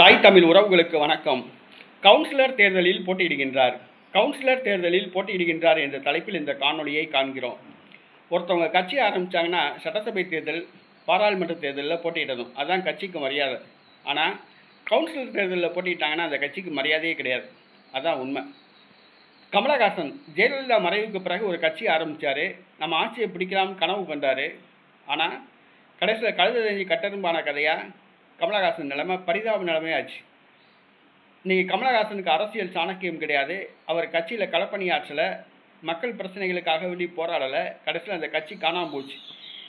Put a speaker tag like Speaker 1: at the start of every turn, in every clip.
Speaker 1: தாய் தமிழ் உறவுகளுக்கு வணக்கம். கவுன்சிலர் தேர்தலில் போட்டியிடுகின்றார். கவுன்சிலர் தேர்தலில் போட்டியிடுகின்றார் என்ற தலைப்பில் இந்த காணொலியை காண்கிறோம். ஒருத்தவங்க கட்சி ஆரம்பித்தாங்கன்னா சட்டசபை தேர்தல், பாராளுமன்ற தேர்தலில் போட்டியிடணும். அதுதான் கட்சிக்கு மரியாதை. ஆனால் கவுன்சிலர் தேர்தலில் போட்டிட்டாங்கன்னா அந்த கட்சிக்கு மரியாதையே கிடையாது. அதுதான் உண்மை. கமலஹாசன் ஜெயலலிதா மறைவுக்கு பிறகு ஒரு கட்சி ஆரம்பித்தார். நம்ம ஆட்சியை பிடிக்கலாம்னு கனவு கண்டார். ஆனால் கடைசியில் கழுத தெரிஞ்சு கட்டெரும்பான கதையாக கமலஹாசன் நிலைமை பரிதாப நிலைமையாச்சு. இன்றைக்கி கமலஹாசனுக்கு அரசியல் சாணக்கியம் கிடையாது. அவர் கட்சியில் களப்பணியாற்றலை, மக்கள் பிரச்சனைகளுக்காக வேண்டி போராடலை. கடைசியில் அந்த கட்சி காணாமல் போச்சு.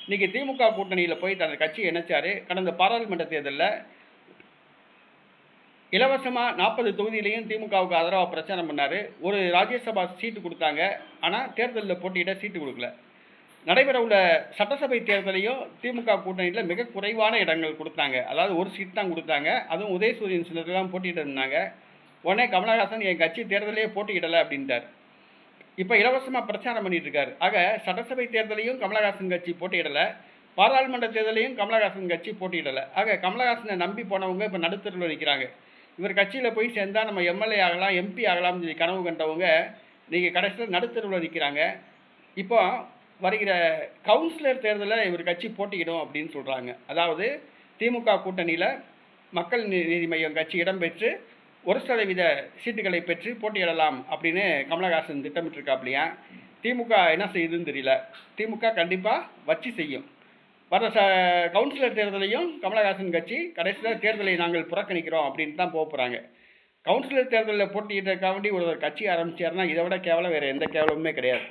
Speaker 1: இன்றைக்கி திமுக கூட்டணியில் போய் தனது கட்சியை இணைச்சார். கடந்த பாராளுமன்ற தேர்தலில் இலவசமாக 40 தொகுதியிலையும் திமுகவுக்கு ஆதரவாக பிரச்சாரம் பண்ணார். ஒரு ராஜ்யசபா சீட்டு கொடுத்தாங்க. ஆனால் தேர்தலில் போட்டியிட சீட்டு கொடுக்கல. நடைபெற உள்ள சட்டசபை தேர்தலையும் திமுக கூட்டணியில் மிக குறைவான இடங்கள் கொடுத்தாங்க. அதாவது ஒரு சீட் தான் கொடுத்தாங்க. அதுவும் உதயசூரியன் சிலர்கள் தான் போட்டியிட்டு இருந்தாங்க. உடனே கமலஹாசன் என் கட்சி தேர்தலையே போட்டியிடலை அப்படின்ட்டார். இப்போ இலவசமாக பிரச்சாரம் பண்ணிட்டு இருக்காரு. ஆக சட்டசபை தேர்தலையும் கமலஹாசன் கட்சி போட்டியிடலை, பாராளுமன்ற தேர்தலையும் கமலஹாசன் கட்சி போட்டியிடலை. ஆக கமலஹாசனை நம்பி போனவங்க இப்போ நடுத்தருவில் நிற்கிறாங்க. இவர் கட்சியில் போய் சேர்ந்தால் நம்ம எம்எல்ஏ ஆகலாம், எம்பி ஆகலாம்னு சொல்லி கனவு கண்டவங்க இன்றைக்கி கடைசியில் நடுத்தருவில் நிற்கிறாங்க. இப்போ வருகிற கவுன்சிலர் தேர்தலில் இவர் கட்சி போட்டியிடும் அப்படின்னு சொல்கிறாங்க. அதாவது திமுக கூட்டணியில் மக்கள் நீதி மையம் கட்சி இடம்பெற்று 1% சீட்டுகளை பெற்று போட்டியிடலாம் அப்படின்னு கமலஹாசன் திட்டமிட்டிருக்காப்லையா. திமுக என்ன செய்யுதுன்னு தெரியல. திமுக கண்டிப்பாக வச்சு செய்யும். வர கவுன்சிலர் தேர்தலையும் கமலஹாசன் கட்சி கடைசியில் தேர்தலை நாங்கள் புறக்கணிக்கிறோம் அப்படின்னு தான் போக போகிறாங்க. கவுன்சிலர் தேர்தலில் போட்டியிடறதுக்காக வேண்டி ஒரு கட்சி ஆரம்பிச்சாருன்னா இதை விட கேவலம் வேறு எந்த கேவலமுமே கிடையாது.